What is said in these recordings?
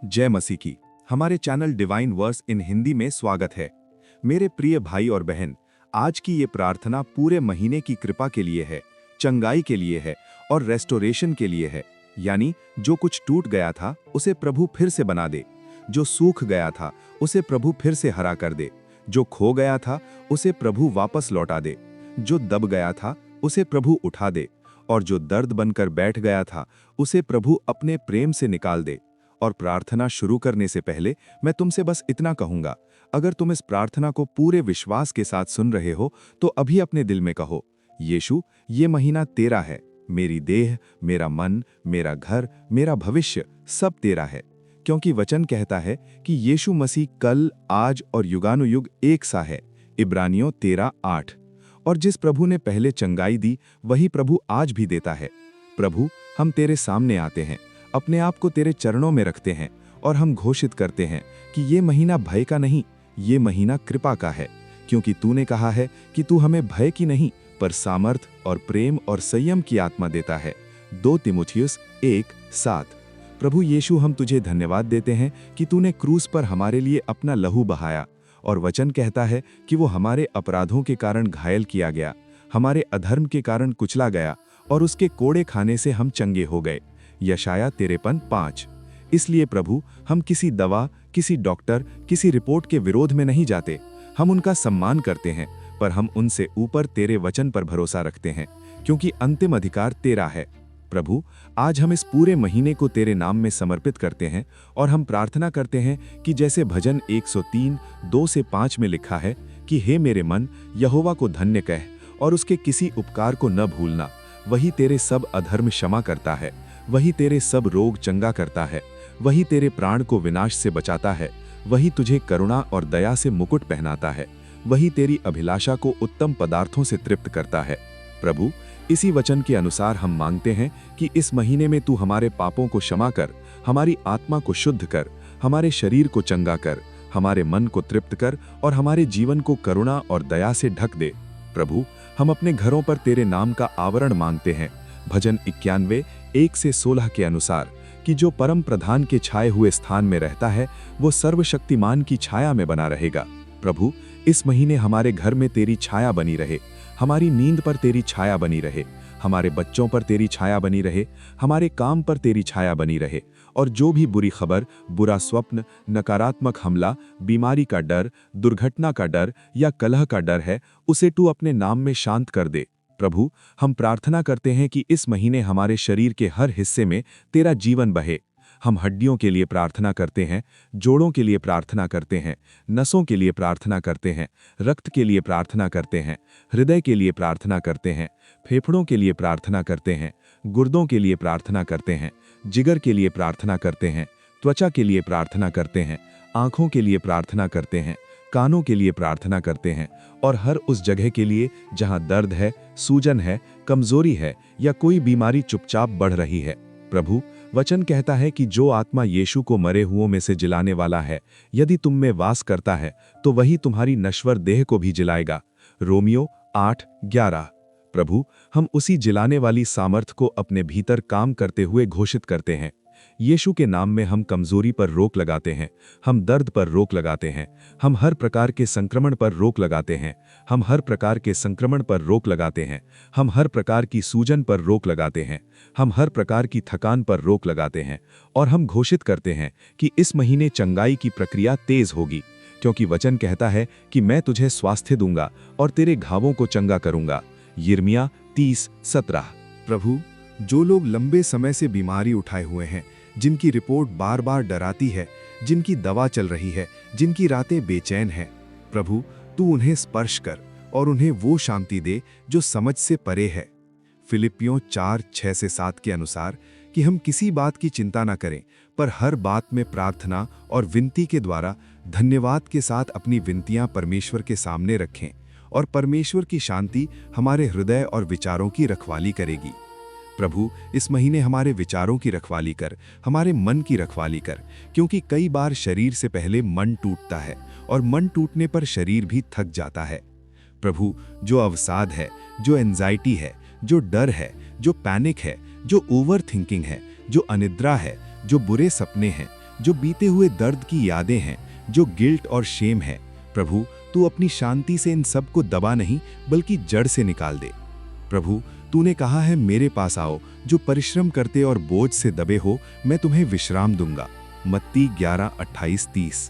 जय मसीह की। हमारे चैनल डिवाइन वर्स इन हिंदी में स्वागत है। मेरे प्रिय भाई और बहन, आज की ये प्रार्थना पूरे महीने की कृपा के लिए है, चंगाई के लिए है और रेस्टोरेशन के लिए है। यानी जो कुछ टूट गया था उसे प्रभु फिर से बना दे, जो सूख गया था उसे प्रभु फिर से हरा कर दे, जो खो गया था उसे प्रभु वापस लौटा दे, जो दब गया था उसे प्रभु उठा दे, और जो दर्द बनकर बैठ गया था उसे प्रभु अपने प्रेम से निकाल दे। और प्रार्थना शुरू करने से पहले मैं तुमसे बस इतना कहूंगा, अगर तुम इस प्रार्थना को पूरे विश्वास के साथ सुन रहे हो तो अभी अपने दिल में कहो, यीशु, ये महीना तेरा है। मेरी देह, मेरा मन, मेरा घर, मेरा भविष्य सब तेरा है। क्योंकि वचन कहता है कि यीशु मसीह कल, आज और युगानुयुग एक सा है। इब्रानियों 13:8। और जिस प्रभु ने पहले चंगाई दी वही प्रभु आज भी देता है। प्रभु, हम तेरे सामने आते हैं, अपने आप को तेरे चरणों में रखते हैं और हम घोषित करते हैं कि ये महीना भय का नहीं, ये महीना कृपा का है। क्योंकि तूने कहा है कि तू हमें भय की नहीं पर सामर्थ और प्रेम और संयम की आत्मा देता है। 2 तीमुथियुस 1:7। प्रभु यीशु, हम तुझे धन्यवाद देते हैं कि तूने क्रूस पर हमारे लिए अपना लहू बहाया, और वचन कहता है कि वो हमारे अपराधों के कारण घायल किया गया, हमारे अधर्म के कारण कुचला गया, और उसके कोड़े खाने से हम चंगे हो गए। यशाया 53:5। इसलिए प्रभु, हम किसी दवा, किसी डॉक्टर, किसी रिपोर्ट के विरोध में नहीं जाते। हम उनका सम्मान करते हैं, पर हम उनसे ऊपर तेरे वचन पर भरोसा रखते हैं, क्योंकि अंतिम अधिकार तेरा है। प्रभु, आज हम इस पूरे महीने को तेरे नाम में समर्पित करते हैं और हम प्रार्थना करते हैं कि जैसे भजन 103:2-5 में लिखा है कि हे मेरे मन, यहोवा को धन्य कह और उसके किसी उपकार को न भूलना। वही तेरे सब अधर्म क्षमा करता है, वही तेरे सब रोग चंगा करता है, वही तेरे प्राण को विनाश से बचाता है, वही तुझे करुणा और दया से मुकुट पहनाता है, वही तेरी अभिलाषा को उत्तम पदार्थों से तृप्त करता है। प्रभु, इसी वचन के अनुसार हम मांगते हैं कि इस महीने में तू हमारे पापों को क्षमा कर, हमारी आत्मा को शुद्ध कर, हमारे शरीर को चंगा कर, हमारे मन को तृप्त कर और हमारे जीवन को करुणा और दया से ढक दे। प्रभु, हम अपने घरों पर तेरे नाम का आवरण मांगते हैं। भजन 91:1-16 के अनुसार कि जो परम प्रधान के छाए हुए स्थान में रहता है वो सर्वशक्तिमान की छाया में बना रहेगा। प्रभु, इस महीने हमारे घर में तेरी छाया बनी रहे, हमारी नींद पर तेरी छाया बनी रहे, हमारे बच्चों पर तेरी छाया बनी रहे, हमारे काम पर तेरी छाया बनी रहे, और जो भी बुरी खबर, बुरा स्वप्न, नकारात्मक हमला, बीमारी का डर, दुर्घटना का डर या कलह का डर है, उसे तू अपने नाम में शांत कर दे। प्रभु, हम प्रार्थना करते हैं कि इस महीने हमारे शरीर के हर हिस्से में तेरा जीवन बहे। हम हड्डियों के लिए प्रार्थना करते हैं, जोड़ों के लिए प्रार्थना करते हैं, नसों के लिए प्रार्थना करते हैं, रक्त के लिए प्रार्थना करते हैं, हृदय के लिए प्रार्थना करते हैं, फेफड़ों के लिए प्रार्थना करते हैं, गुर्दों के लिए प्रार्थना करते हैं, जिगर के लिए प्रार्थना करते हैं, त्वचा के लिए प्रार्थना करते हैं, आँखों के लिए प्रार्थना करते हैं, कानों के लिए प्रार्थना करते हैं, और हर उस जगह के लिए जहाँ दर्द है, सूजन है, कमजोरी है या कोई बीमारी चुपचाप बढ़ रही है। प्रभु, वचन कहता है कि जो आत्मा यीशु को मरे हुओं में से जिलाने वाला है, यदि तुम में वास करता है तो वही तुम्हारी नश्वर देह को भी जिलाएगा। रोमियो 8:11। प्रभु, हम उसी जिलाने वाली सामर्थ को अपने भीतर काम करते हुए घोषित करते हैं। यीशु के नाम में हम कमजोरी पर रोक लगाते हैं, हम दर्द पर रोक लगाते हैं, हम हर प्रकार के संक्रमण पर रोक लगाते हैं, हम हर प्रकार के संक्रमण पर रोक लगाते हैं, हम हर प्रकार की सूजन पर रोक लगाते हैं, हम हर प्रकार की थकान पर रोक लगाते हैं, और हम घोषित करते हैं कि इस महीने चंगाई की प्रक्रिया तेज होगी, क्योंकि वचन कहता है कि मैं तुझे स्वास्थ्य दूंगा और तेरे घावों को चंगा करूंगा। यिर्मयाह 30:17। प्रभु, जो लोग लंबे समय से बीमारी उठाए हुए हैं, जिनकी रिपोर्ट बार बार डराती है, जिनकी दवा चल रही है, जिनकी रातें बेचैन हैं, प्रभु तू उन्हें स्पर्श कर और उन्हें वो शांति दे जो समझ से परे है। फिलिपियों 4:6-7 के अनुसार कि हम किसी बात की चिंता न करें, पर हर बात में प्रार्थना और विनती के द्वारा धन्यवाद के साथ अपनी विनतियां परमेश्वर के सामने रखें, और परमेश्वर की शांति हमारे हृदय और विचारों की रखवाली करेगी। प्रभु, इस महीने हमारे विचारों की रखवाली कर, हमारे मन की रखवाली कर, क्योंकि कई बार शरीर से पहले मन टूटता है और मन टूटने पर शरीर भी थक जाता है। प्रभु, जो अवसाद है, जो एंजाइटी है, जो डर है, जो पैनिक है, जो ओवर थिंकिंग है, जो अनिद्रा है, जो बुरे सपने हैं, जो बीते हुए दर्द की यादें हैं, जो गिल्ट और शेम है। प्रभु, तू अपनी शांति से इन सब को दबा नहीं बल्कि जड़ से निकाल दे। प्रभु, तूने कहा है मेरे पास आओ जो परिश्रम करते और बोझ से दबे हो, मैं तुम्हें विश्राम दूंगा। मत्ती 11:28-30।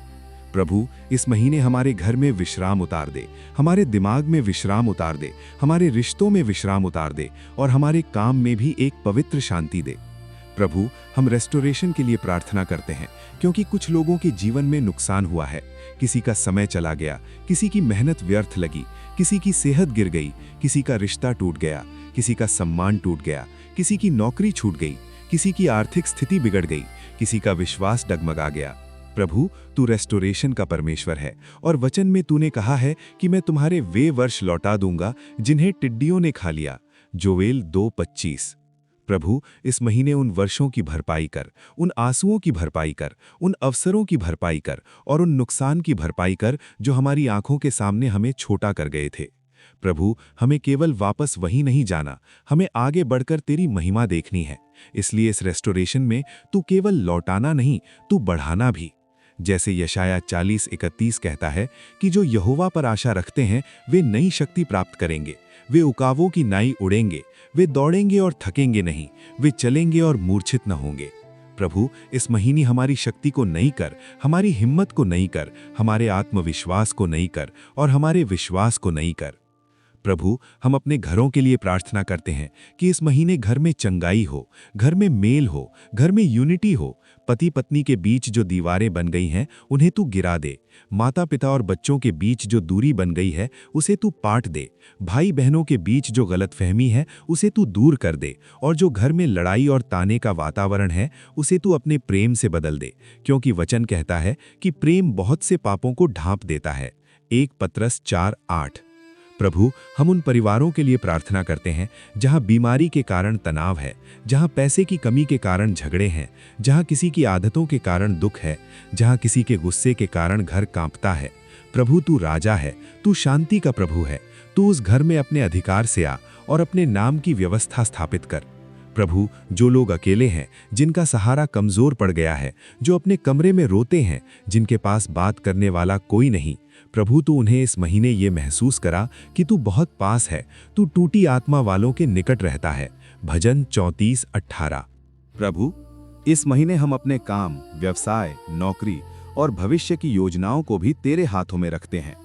प्रभु, इस महीने हमारे घर में विश्राम उतार दे, हमारे दिमाग में विश्राम उतार दे, हमारे रिश्तों में विश्राम उतार दे और हमारे काम में भी एक पवित्र शांति दे। प्रभु, हम रेस्टोरेशन के लिए प्रार्थना करते हैं क्योंकि कुछ लोगों के जीवन में नुकसान हुआ है। किसी का समय चला गया, किसी की मेहनत व्यर्थ लगी, किसी की सेहत गिर गई, किसी का रिश्ता टूट गया, किसी का सम्मान टूट गया, किसी की नौकरी छूट गई, किसी की आर्थिक स्थिति बिगड़ गई, किसी का विश्वास डगमगा गया। प्रभु, तू रेस्टोरेशन का परमेश्वर है और वचन में तूने कहा है कि मैं तुम्हारे वे वर्ष लौटा दूंगा जिन्हें टिड्डियों ने खा लिया। जोएल 2:25। प्रभु, इस महीने उन वर्षों की भरपाई कर, उन आंसुओं की भरपाई कर, उन अवसरों की भरपाई कर और उन नुकसान की भरपाई कर जो हमारी आंखों के सामने हमें छोटा कर गए थे। प्रभु, हमें केवल वापस वहीं नहीं जाना, हमें आगे बढ़कर तेरी महिमा देखनी है। इसलिए इस रेस्टोरेशन में तू केवल लौटाना नहीं, तू बढ़ाना भी। जैसे यशाया 40:31 कहता है कि जो यहोवा पर आशा रखते हैं वे नई शक्ति प्राप्त करेंगे, वे उकावों की नाई उड़ेंगे, वे दौड़ेंगे और थकेंगे नहीं, वे चलेंगे और मूर्छित न होंगे। प्रभु, इस महीने हमारी शक्ति को नई कर, हमारी हिम्मत को नई कर, हमारे आत्मविश्वास को नई कर और हमारे विश्वास को नई कर। प्रभु, हम अपने घरों के लिए प्रार्थना करते हैं कि इस महीने घर में चंगाई हो, घर में मेल हो, घर में यूनिटी हो। पति पत्नी के बीच जो दीवारें बन गई हैं उन्हें तू गिरा दे। माता पिता और बच्चों के बीच जो दूरी बन गई है उसे तू पाट दे। भाई बहनों के बीच जो गलतफहमी है उसे तू दूर कर दे और जो घर में लड़ाई और ताने का वातावरण है उसे तू अपने प्रेम से बदल दे, क्योंकि वचन कहता है कि प्रेम बहुत से पापों को ढांप देता है। 1 पतरस 4:8। प्रभु, हम उन परिवारों के लिए प्रार्थना करते हैं जहां बीमारी के कारण तनाव है, जहां पैसे की कमी के कारण झगड़े हैं, जहां किसी की आदतों के कारण दुख है, जहां किसी के गुस्से के कारण घर कांपता है। प्रभु, तू राजा है, तू शांति का प्रभु है। तू उस घर में अपने अधिकार से आ और अपने नाम की व्यवस्था स्थापित कर। प्रभु, जो लोग अकेले हैं, जिनका सहारा कमजोर पड़ गया है, जो अपने कमरे में रोते हैं, जिनके पास बात करने वाला कोई नहीं, प्रभु, तू उन्हें इस महीने ये महसूस करा कि तू बहुत पास है, तू टूटी आत्मा वालों के निकट रहता है। भजन 34:18। प्रभु, इस महीने हम अपने काम, व्यवसाय, नौकरी और भविष्य की योजनाओं को भी तेरे हाथों में रखते हैं,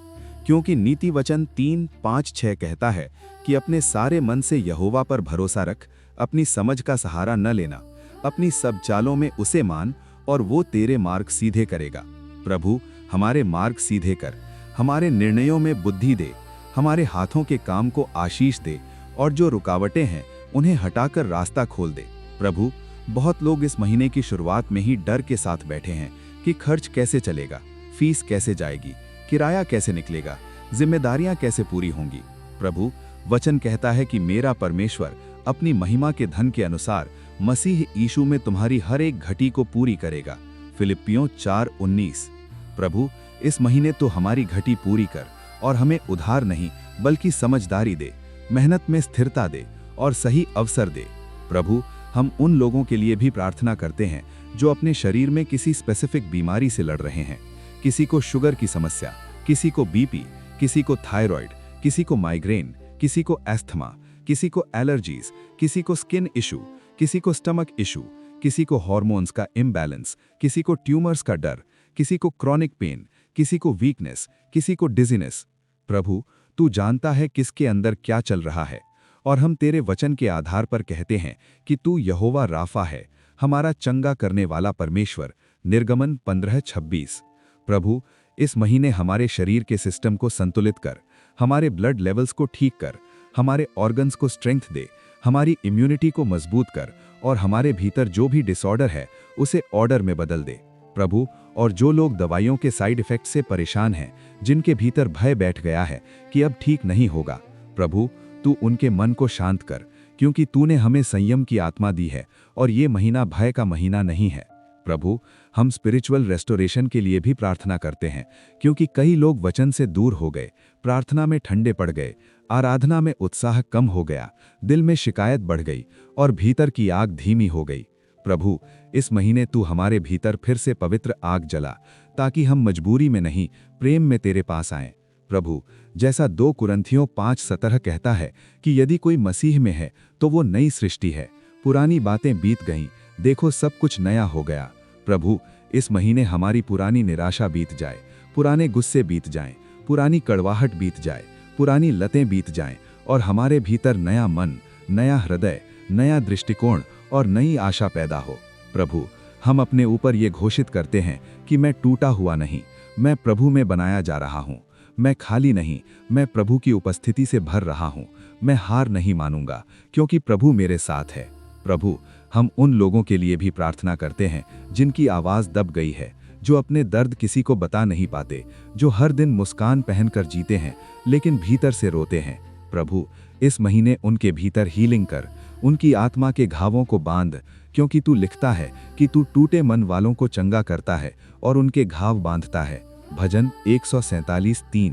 क्योंकि नीति वचन 3:5-6 कहता है कि अपने सारे मन से यहोवा पर भरोसा रख, अपनी समझ का सहारा न लेना, अपनी सब चालों में उसे मान और वो तेरे मार्ग सीधे करेगा। प्रभु, हमारे मार्ग सीधे कर, हमारे निर्णयों में बुद्धि दे, हमारे हाथों के काम को आशीष दे और जो रुकावटें हैं उन्हें हटाकर रास्ता खोल दे। प्रभु, बहुत लोग इस महीने की शुरुआत में ही डर के साथ बैठे हैं कि खर्च कैसे चलेगा, फीस कैसे जाएगी, किराया कैसे निकलेगा, जिम्मेदारियां कैसे पूरी होंगी। प्रभु, वचन कहता है कि मेरा परमेश्वर अपनी महिमा के धन के अनुसार मसीह यीशु में तुम्हारी हर एक घटी को पूरी करेगा। फिलिप्पियों 4:19। प्रभु, इस महीने तो हमारी घटी पूरी कर और हमें उधार नहीं बल्कि समझदारी दे, मेहनत में स्थिरता दे और सही अवसर दे। प्रभु, हम उन लोगों के लिए भी प्रार्थना करते हैं जो अपने शरीर में किसी स्पेसिफिक बीमारी से लड़ रहे हैं। किसी को शुगर की समस्या, किसी को बीपी, किसी को थायराइड, किसी को माइग्रेन, किसी को एस्थमा, किसी को एलर्जीज, किसी को स्किन इशू, किसी को स्टमक इशू, किसी को हार्मोन्स का इम्बैलेंस, किसी को ट्यूमर्स का डर, किसी को क्रॉनिक पेन, किसी को वीकनेस, किसी को डिजीनेस। प्रभु, तू जानता है किसके अंदर क्या चल रहा है और हम तेरे वचन के आधार पर कहते हैं कि तू यहोवा राफा है, हमारा चंगा करने वाला परमेश्वर। निर्गमन 15:26। प्रभु, इस महीने हमारे शरीर के सिस्टम को संतुलित कर, हमारे ब्लड लेवल्स को ठीक कर, हमारे ऑर्गन्स को स्ट्रेंथ दे, हमारी इम्यूनिटी को मजबूत कर और हमारे भीतर जो भी डिसऑर्डर है उसे ऑर्डर में बदल दे। प्रभु, और जो लोग दवाइयों के साइड इफेक्ट से परेशान हैं, जिनके भीतर भय बैठ गया है कि अब ठीक नहीं होगा, प्रभु, तू उनके मन को शांत कर, क्योंकि तूने हमें संयम की आत्मा दी है और ये महीना भय का महीना नहीं है। प्रभु, हम स्पिरिचुअल रेस्टोरेशन के लिए भी प्रार्थना करते हैं, क्योंकि कई लोग वचन से दूर हो गए, प्रार्थना में ठंडे पड़ गए, आराधना में उत्साह कम हो गया, दिल में शिकायत बढ़ गई और भीतर की आग धीमी हो गई। प्रभु, इस महीने तू हमारे भीतर फिर से पवित्र आग जला, ताकि हम मजबूरी में नहीं, प्रेम में तेरे पास आएं। प्रभु, जैसा 2 कुरिन्थियों 5:17 कहता है कि यदि कोई मसीह में है तो वो नई सृष्टि है, पुरानी बातें बीत गईं, देखो सब कुछ नया हो गया। प्रभु, इस महीने हमारी पुरानी निराशा बीत जाए, पुराने गुस्से बीत जाएं, पुरानी कड़वाहट बीत जाए, पुरानी लतें बीत जाएं और हमारे भीतर नया मन, नया हृदय, नया दृष्टिकोण और नई आशा पैदा हो। प्रभु, हम अपने ऊपर ये घोषित करते हैं कि मैं टूटा हुआ नहीं, मैं प्रभु में बनाया जा रहा हूँ। मैं खाली नहीं, मैं प्रभु की उपस्थिति से भर रहा हूँ। मैं हार नहीं मानूंगा, क्योंकि प्रभु मेरे साथ है। प्रभु, हम उन लोगों के लिए भी प्रार्थना करते हैं जिनकी आवाज़ दब गई है, जो अपने दर्द किसी को बता नहीं पाते, जो हर दिन मुस्कान पहनकर जीते हैं लेकिन भीतर से रोते हैं। प्रभु, इस महीने उनके भीतर हीलिंग कर, उनकी आत्मा के घावों को बांध, क्योंकि तू लिखता है कि तू टूटे मन वालों को चंगा करता है और उनके घाव बांधता है। भजन 147:3।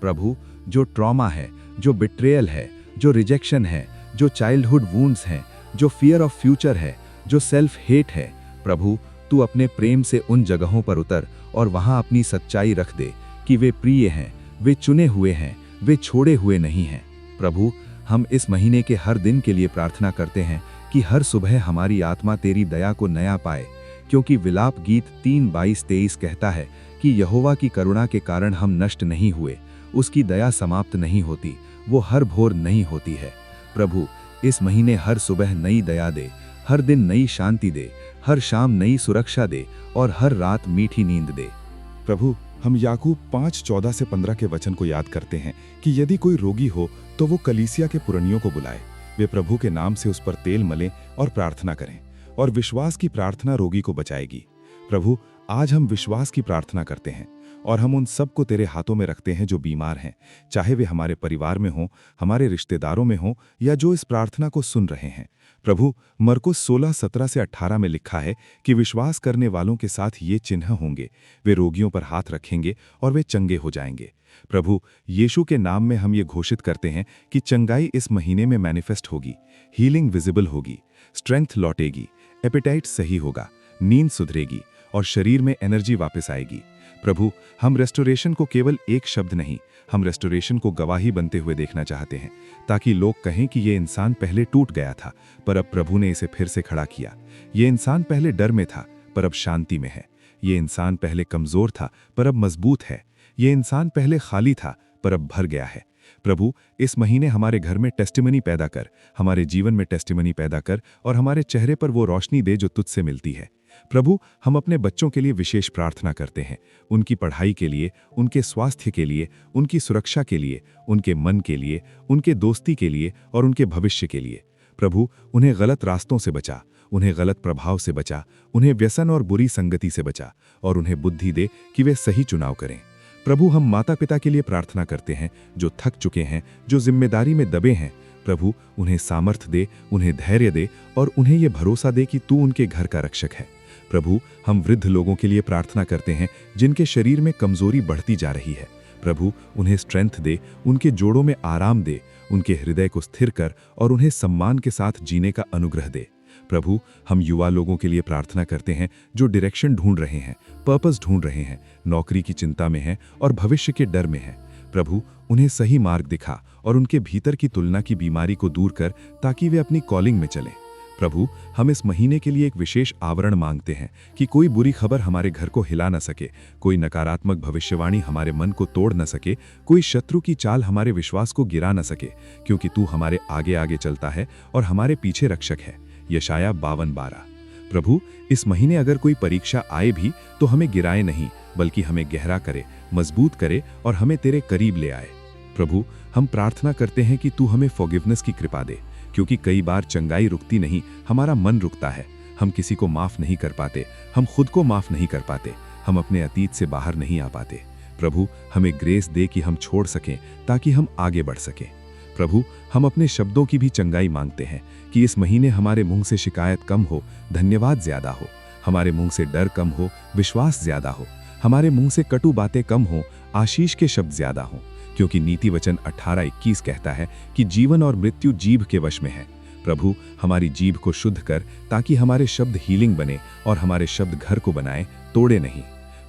प्रभु, जो ट्रॉमा है, जो बिट्रेयल है, जो रिजेक्शन है, जो चाइल्डहुड वूंड्स हैं, जो फियर ऑफ फ्यूचर है, जो सेल्फ हेट है, प्रभु तू अपने प्रेम से उन जगहों पर उतर और वहां अपनी सच्चाई रख दे कि वे प्रिय हैं, वे चुने हुए हैं, वे छोड़े हुए नहीं हैं। प्रभु, हम इस महीने के हर दिन के लिए प्रार्थना करते हैं कि हर सुबह हमारी आत्मा तेरी दया को नया पाए, क्योंकि विलाप गीत 3:22-23 कहता है कि यहोवा की करुणा के कारण हम नष्ट नहीं हुए, उसकी दया समाप्त नहीं होती, वो हर भोर नहीं होती है। प्रभु, इस महीने हर सुबह नई दया दे, हर दिन नई शांति दे, हर शाम नई सुरक्षा दे और हर रात मीठी नींद दे। प्रभु, हम याकूब 5:14-15 के वचन को याद करते हैं कि यदि कोई रोगी हो तो वो कलीसिया के पुरनियों को बुलाए, वे प्रभु के नाम से उस पर तेल मलें और प्रार्थना करें, और विश्वास की प्रार्थना रोगी को बचाएगी। प्रभु, आज हम विश्वास की प्रार्थना करते हैं और हम उन सब को तेरे हाथों में रखते हैं जो बीमार हैं, चाहे वे हमारे परिवार में हों, हमारे रिश्तेदारों में हों या जो इस प्रार्थना को सुन रहे हैं। प्रभु, मरकुस 16:17-18 में लिखा है कि विश्वास करने वालों के साथ ये चिन्ह होंगे, वे रोगियों पर हाथ रखेंगे और वे चंगे हो जाएंगे। प्रभु, यीशु के नाम में हम ये घोषित करते हैं कि चंगाई इस महीने में मैनिफेस्ट होगी, हीलिंग विजिबल होगी, स्ट्रेंथ लौटेगी, एपेटाइट सही होगा, नींद सुधरेगी और शरीर में एनर्जी वापस आएगी। प्रभु, हम रेस्टोरेशन को केवल एक शब्द नहीं, हम रेस्टोरेशन को गवाही बनते हुए देखना चाहते हैं, ताकि लोग कहें कि ये इंसान पहले टूट गया था पर अब प्रभु ने इसे फिर से खड़ा किया। ये इंसान पहले डर में था पर अब शांति में है। ये इंसान पहले कमजोर था पर अब मजबूत है। ये इंसान पहले खाली था पर अब भर गया है। प्रभु, इस महीने हमारे घर में टेस्टिमनी पैदा कर, हमारे जीवन में टेस्टिमनी पैदा कर और हमारे चेहरे पर वो रोशनी दे जो तुझसे मिलती है। प्रभु, हम अपने बच्चों के लिए विशेष प्रार्थना करते हैं, उनकी पढ़ाई के लिए, उनके स्वास्थ्य के लिए, उनकी सुरक्षा के लिए, उनके मन के लिए, उनके दोस्ती के लिए और उनके भविष्य के लिए। प्रभु, उन्हें गलत रास्तों से बचा, उन्हें गलत प्रभाव से बचा, उन्हें व्यसन और बुरी संगति से बचा और उन्हें बुद्धि दे कि वे सही चुनाव करें। प्रभु, हम माता पिता के लिए प्रार्थना करते हैं जो थक चुके हैं, जो जिम्मेदारी में दबे हैं। प्रभु, उन्हें सामर्थ्य दे, उन्हें धैर्य दे और उन्हें यह भरोसा दे कि तू उनके घर का रक्षक है। प्रभु, हम वृद्ध लोगों के लिए प्रार्थना करते हैं जिनके शरीर में कमजोरी बढ़ती जा रही है। प्रभु, उन्हें स्ट्रेंथ दे, उनके जोड़ों में आराम दे, उनके हृदय को स्थिर कर और उन्हें सम्मान के साथ जीने का अनुग्रह दे। प्रभु, हम युवा लोगों के लिए प्रार्थना करते हैं जो डायरेक्शन ढूंढ रहे हैं, पर्पस ढूंढ रहे हैं, नौकरी की चिंता में हैं और भविष्य के डर में हैं। प्रभु, उन्हें सही मार्ग दिखा और उनके भीतर की तुलना की बीमारी को दूर कर ताकि वे अपनी कॉलिंग में चलें। प्रभु, हम इस महीने के लिए एक विशेष आवरण मांगते हैं कि कोई बुरी खबर हमारे घर को हिला न सके, कोई नकारात्मक भविष्यवाणी हमारे मन को तोड़ न सके, कोई शत्रु की चाल हमारे विश्वास को गिरा न सके, क्योंकि तू हमारे आगे आगे चलता है और हमारे पीछे रक्षक है। यशाया 52:12। प्रभु, इस महीने अगर कोई परीक्षा आए भी तो हमें गिराए नहीं, बल्कि हमें गहरा करे, मजबूत करे और हमें तेरे करीब ले आए। प्रभु, हम प्रार्थना करते हैं कि तू हमें फॉरगिवनेस की कृपा दे, क्योंकि कई बार चंगाई रुकती नहीं, हमारा मन रुकता है। हम किसी को माफ नहीं कर पाते, हम खुद को माफ नहीं कर पाते, हम अपने अतीत से बाहर नहीं आ पाते। प्रभु, हमें ग्रेस दे कि हम छोड़ सकें ताकि हम आगे बढ़ सकें। प्रभु, हम अपने शब्दों की भी चंगाई मांगते हैं कि इस महीने हमारे मुंह से शिकायत कम हो, धन्यवाद ज्यादा हो, हमारे मुंह से डर कम हो, विश्वास ज्यादा हो, हमारे मुंह से कटु बातें कम हो, आशीष के शब्द ज्यादा हों, क्योंकि नीति वचन 18:21 कहता है कि जीवन और मृत्यु जीभ के वश में है। प्रभु, हमारी जीभ को शुद्ध कर ताकि हमारे शब्द हीलिंग बने और हमारे शब्द घर को बनाए, तोड़े नहीं।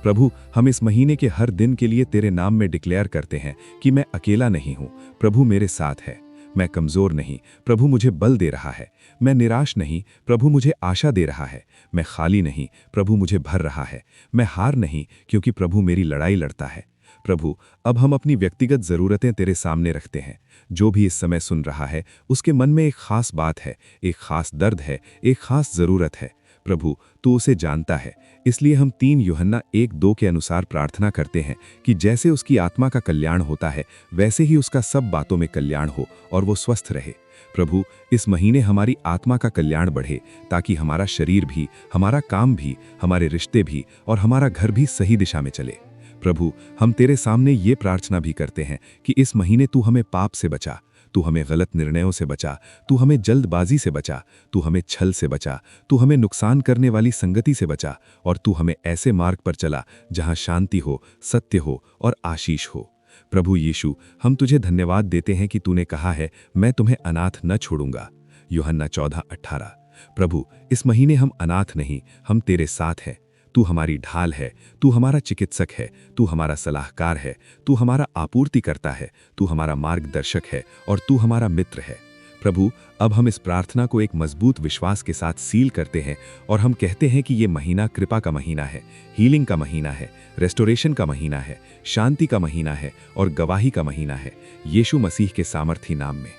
प्रभु, हम इस महीने के हर दिन के लिए तेरे नाम में डिक्लेयर करते हैं कि मैं अकेला नहीं हूँ, प्रभु मेरे साथ है। मैं कमज़ोर नहीं, प्रभु मुझे बल दे रहा है। मैं निराश नहीं, प्रभु मुझे आशा दे रहा है। मैं खाली नहीं, प्रभु मुझे भर रहा है। मैं हार नहीं, क्योंकि प्रभु मेरी लड़ाई लड़ता है। प्रभु, अब हम अपनी व्यक्तिगत ज़रूरतें तेरे सामने रखते हैं। जो भी इस समय सुन रहा है, उसके मन में एक खास बात है, एक खास दर्द है, एक खास ज़रूरत है। प्रभु, तू उसे जानता है, इसलिए हम 3 यूहन्ना 1:2 के अनुसार प्रार्थना करते हैं कि जैसे उसकी आत्मा का कल्याण होता है, वैसे ही उसका सब बातों में कल्याण हो और वो स्वस्थ रहे। प्रभु, इस महीने हमारी आत्मा का कल्याण बढ़े ताकि हमारा शरीर भी, हमारा काम भी, हमारे रिश्ते भी और हमारा घर भी सही दिशा में चले। प्रभु, हम तेरे सामने ये प्रार्थना भी करते हैं कि इस महीने तू हमें पाप से बचा, तू हमें गलत निर्णयों से बचा, तू हमें जल्दबाजी से बचा, तू हमें छल से बचा, तू हमें नुकसान करने वाली संगति से बचा और तू हमें ऐसे मार्ग पर चला जहां शांति हो, सत्य हो और आशीष हो। प्रभु यीशु, हम तुझे धन्यवाद देते हैं कि तूने कहा है, मैं तुम्हें अनाथ न छोड़ूंगा। यूहन्ना 14:18। प्रभु, इस महीने हम अनाथ नहीं, हम तेरे साथ हैं। तू हमारी ढाल है, तू हमारा चिकित्सक है, तू हमारा सलाहकार है, तू हमारा आपूर्तिकर्ता है, तू हमारा मार्गदर्शक है और तू हमारा मित्र है। प्रभु, अब हम इस प्रार्थना को एक मजबूत विश्वास के साथ सील करते हैं और हम कहते हैं कि ये महीना कृपा का महीना है, हीलिंग का महीना है, रेस्टोरेशन का महीना है, शांति का महीना है और गवाही का महीना है, यीशु मसीह के सामर्थी नाम में।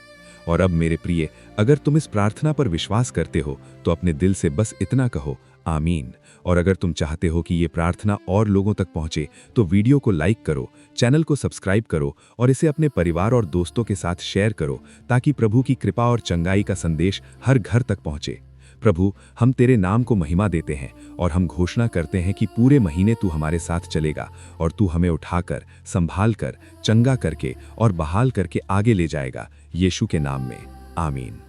और अब मेरे प्रिय, अगर तुम इस प्रार्थना पर विश्वास करते हो तो अपने दिल से बस इतना कहो, आमीन। और अगर तुम चाहते हो कि ये प्रार्थना और लोगों तक पहुंचे तो वीडियो को लाइक करो, चैनल को सब्सक्राइब करो और इसे अपने परिवार और दोस्तों के साथ शेयर करो ताकि प्रभु की कृपा और चंगाई का संदेश हर घर तक पहुंचे। प्रभु, हम तेरे नाम को महिमा देते हैं और हम घोषणा करते हैं कि पूरे महीने तू हमारे साथ चलेगा और तू हमें उठाकर, संभाल कर, चंगा करके और बहाल करके आगे ले जाएगा, यीशु के नाम में, आमीन।